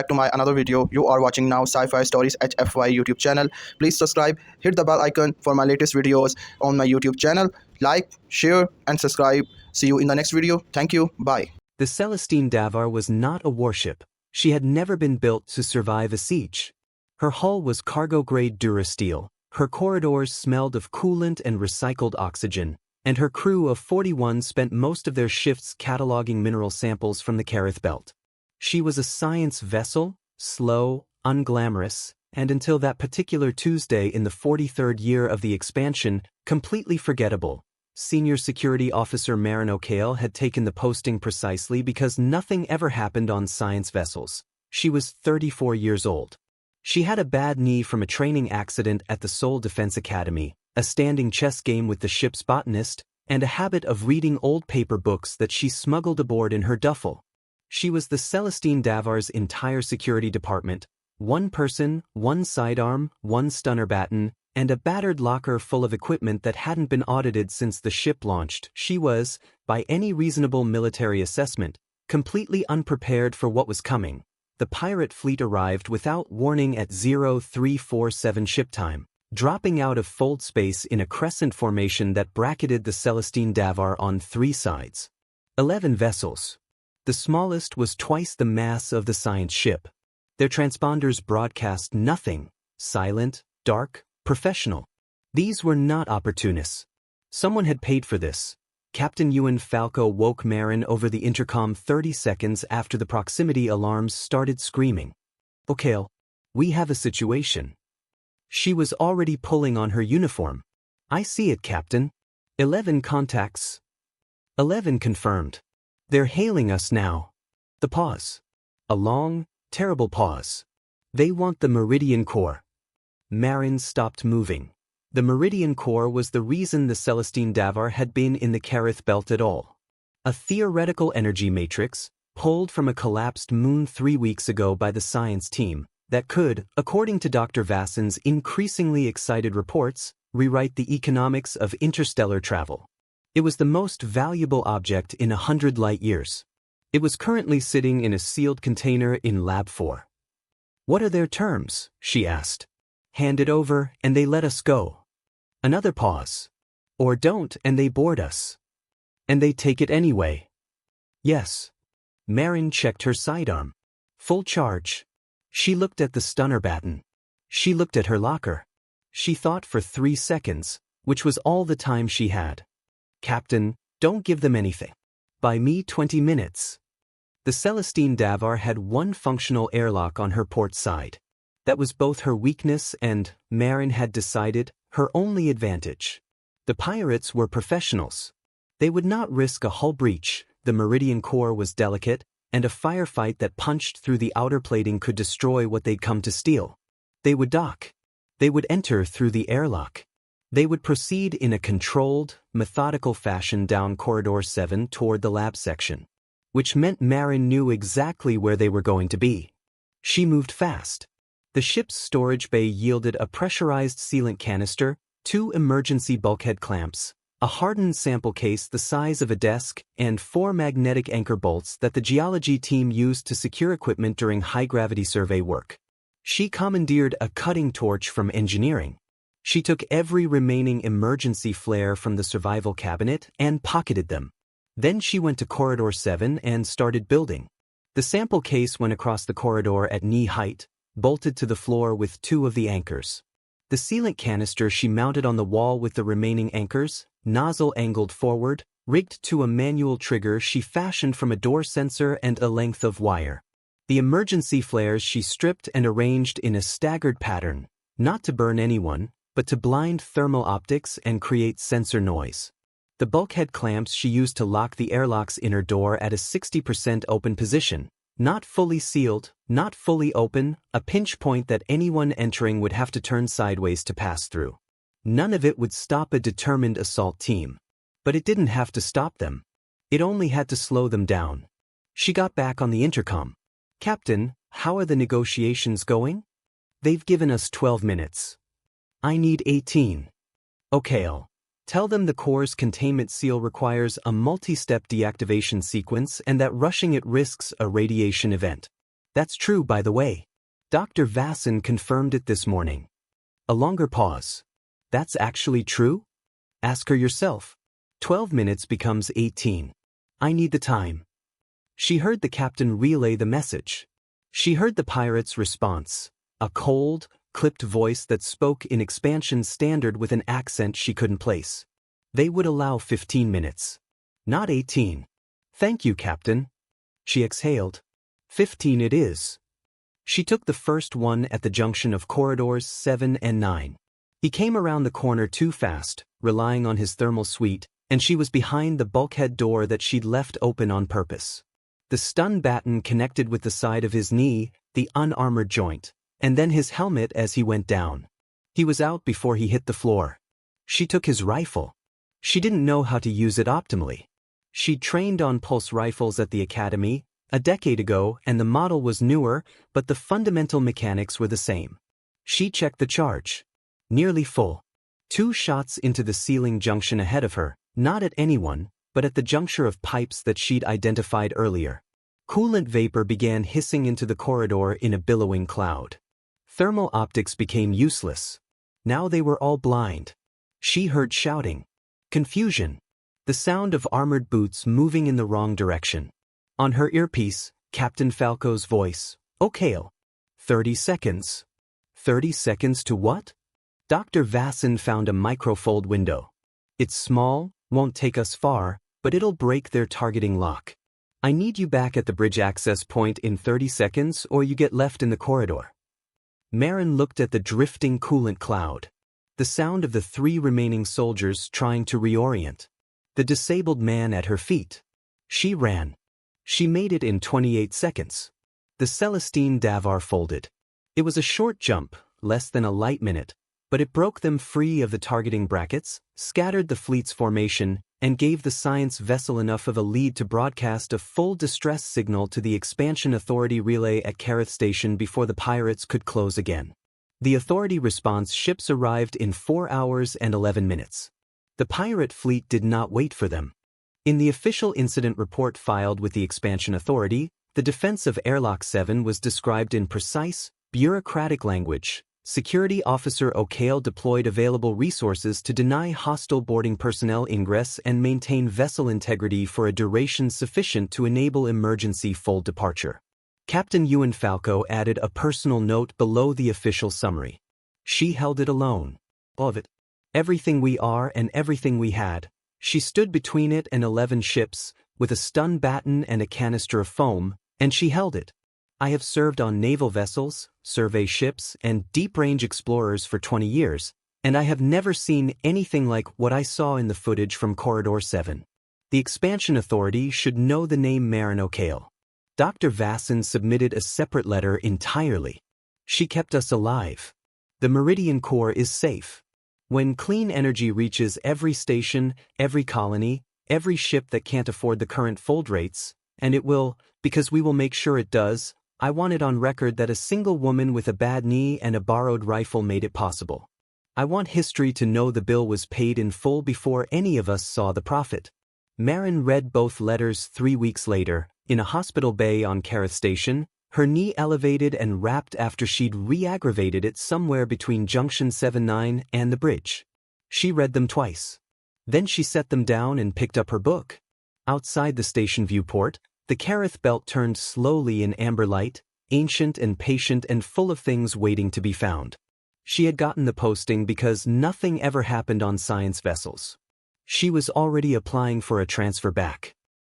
back to my another video. You are watching now Sci-Fi Stories HFY YouTube channel. Please subscribe, hit the bell icon for my latest videos on my YouTube channel. Like, share and subscribe. See you in the next video. Thank you. Bye. The Celestine Davar was not a warship. She had never been built to survive a siege. Her hull was cargo-grade durasteel, her corridors smelled of coolant and recycled oxygen, and her crew of 41 spent most of their shifts cataloging mineral samples from the Kareth Belt. She was a science vessel, slow, unglamorous, and until that particular Tuesday in the 43rd year of the expansion, completely forgettable. Senior Security Officer Marin O'Kale had taken the posting precisely because nothing ever happened on science vessels. She was 34 years old. She had a bad knee from a training accident at the Seoul Defense Academy, a standing chess game with the ship's botanist, and a habit of reading old paper books that she smuggled aboard in her duffel. She was the Celestine Davar's entire security department, one person, one sidearm, one stunner baton, and a battered locker full of equipment that hadn't been audited since the ship launched. She was, by any reasonable military assessment, completely unprepared for what was coming. The pirate fleet arrived without warning at 0347 ship time, dropping out of fold space in a crescent formation that bracketed the Celestine Davar on 3 sides. 11 vessels. The smallest was twice the mass of the science ship. Their transponders broadcast nothing, silent, dark, professional. These were not opportunists. Someone had paid for this. Captain Ewan Falco woke Marin over the intercom 30 seconds after the proximity alarms started screaming. "O'Kale, we have a situation." She was already pulling on her uniform. "I see it, Captain. 11 contacts." 11 confirmed. "They're hailing us now." The pause. A long, terrible pause. "They want the Meridian Core." Marin stopped moving. The Meridian Core was the reason the Celestine Davar had been in the Kareth Belt at all. A theoretical energy matrix, pulled from a collapsed moon 3 weeks ago by the science team, that could, according to Dr. Vassen's increasingly excited reports, rewrite the economics of interstellar travel. It was the most valuable object in 100 light-years. It was currently sitting in a sealed container in Lab 4. "What are their terms?" she asked. "Hand it over, and they let us go." Another pause. "Or don't, and they board us." "And they take it anyway." "Yes." Marin checked her sidearm. "Full charge." She looked at the stunner baton. She looked at her locker. She thought for 3 seconds, which was all the time she had. "Captain, don't give them anything. Buy me 20 minutes. The Celestine Davar had one functional airlock on her port side. That was both her weakness and, Marin had decided, her only advantage. The pirates were professionals. They would not risk a hull breach, the Meridian Core was delicate, and a firefight that punched through the outer plating could destroy what they'd come to steal. They would dock. They would enter through the airlock. They would proceed in a controlled, methodical fashion down Corridor 7 toward the lab section, which meant Marin knew exactly where they were going to be. She moved fast. The ship's storage bay yielded a pressurized sealant canister, 2 emergency bulkhead clamps, a hardened sample case the size of a desk, and 4 magnetic anchor bolts that the geology team used to secure equipment during high-gravity survey work. She commandeered a cutting torch from engineering. She took every remaining emergency flare from the survival cabinet and pocketed them. Then she went to Corridor 7 and started building. The sample case went across the corridor at knee height, bolted to the floor with 2 of the anchors. The sealant canister she mounted on the wall with the remaining anchors, nozzle angled forward, rigged to a manual trigger she fashioned from a door sensor and a length of wire. The emergency flares she stripped and arranged in a staggered pattern, not to burn anyone, but to blind thermal optics and create sensor noise. The bulkhead clamps she used to lock the airlock's inner door at a 60% open position. Not fully sealed, not fully open, a pinch point that anyone entering would have to turn sideways to pass through. None of it would stop a determined assault team. But it didn't have to stop them. It only had to slow them down. She got back on the intercom. "Captain, how are the negotiations going?" "They've given us 12 minutes. I need 18. "O'Kale, tell them the core's containment seal requires a multi-step deactivation sequence and that rushing it risks a radiation event. That's true, by the way. Dr. Vasson confirmed it this morning. A longer pause. That's actually true? Ask her yourself. 12 minutes becomes 18. I need the time. She heard the captain relay the message. She heard the pirate's response, a cold, clipped voice that spoke in expansion standard with an accent she couldn't place. They would allow 15 minutes. Not 18. Thank you, Captain. She exhaled. 15 it is. She took the first one at the junction of corridors 7 and 9. He came around the corner too fast, relying on his thermal suite, and she was behind the bulkhead door that she'd left open on purpose. The stun baton connected with the side of his knee, the unarmored joint, and then his helmet as he went down. He was out before he hit the floor. She took his rifle. She didn't know how to use it optimally. She'd trained on pulse rifles at the academy a decade ago, and the model was newer, but the fundamental mechanics were the same. She checked the charge. Nearly full. 2 shots into the ceiling junction ahead of her, not at anyone, but at the juncture of pipes that she'd identified earlier. Coolant vapor began hissing into the corridor in a billowing cloud. Thermal optics became useless. Now they were all blind. She heard shouting. Confusion. The sound of armored boots moving in the wrong direction. On her earpiece, Captain Falco's voice. Okay. 30 seconds. 30 seconds to what? Dr. Vasson found a microfold window. It's small, won't take us far, but it'll break their targeting lock. I need you back at the bridge access point in 30 seconds or you get left in the corridor. Marin looked at the drifting coolant cloud. The sound of the 3 remaining soldiers trying to reorient. The disabled man at her feet. She ran. She made it in 28 seconds. The Celestine Davar folded. It was a short jump, less than a light minute, but it broke them free of the targeting brackets, scattered the fleet's formation, and gave the science vessel enough of a lead to broadcast a full distress signal to the Expansion Authority relay at Kareth Station before the pirates could close again. The Authority response ships arrived in 4 hours and 11 minutes. The pirate fleet did not wait for them. In the official incident report filed with the Expansion Authority, the defense of Airlock 7 was described in precise, bureaucratic language. Security Officer O'Kale deployed available resources to deny hostile boarding personnel ingress and maintain vessel integrity for a duration sufficient to enable emergency full departure. Captain Ewan Falco added a personal note below the official summary. She held it alone. Of it. Everything we are and everything we had. She stood between it and 11 ships, with a stun baton and a canister of foam, and she held it. I have served on naval vessels, survey ships, and deep-range explorers for 20 years, and I have never seen anything like what I saw in the footage from Corridor 7. The Expansion Authority should know the name Marin O'Kale. Dr. Vasson submitted a separate letter entirely. She kept us alive. The Meridian Core is safe. When clean energy reaches every station, every colony, every ship that can't afford the current fold rates, and it will, because we will make sure it does, I want it on record that a single woman with a bad knee and a borrowed rifle made it possible. I want history to know the bill was paid in full before any of us saw the profit. Marin read both letters 3 weeks later, in a hospital bay on Kareth Station, her knee elevated and wrapped after she'd re-aggravated it somewhere between Junction 7-9 and the bridge. She read them twice. Then she set them down and picked up her book. Outside the station viewport, the Kareth belt turned slowly in amber light, ancient and patient and full of things waiting to be found. She had gotten the posting because nothing ever happened on science vessels. She was already applying for a transfer back.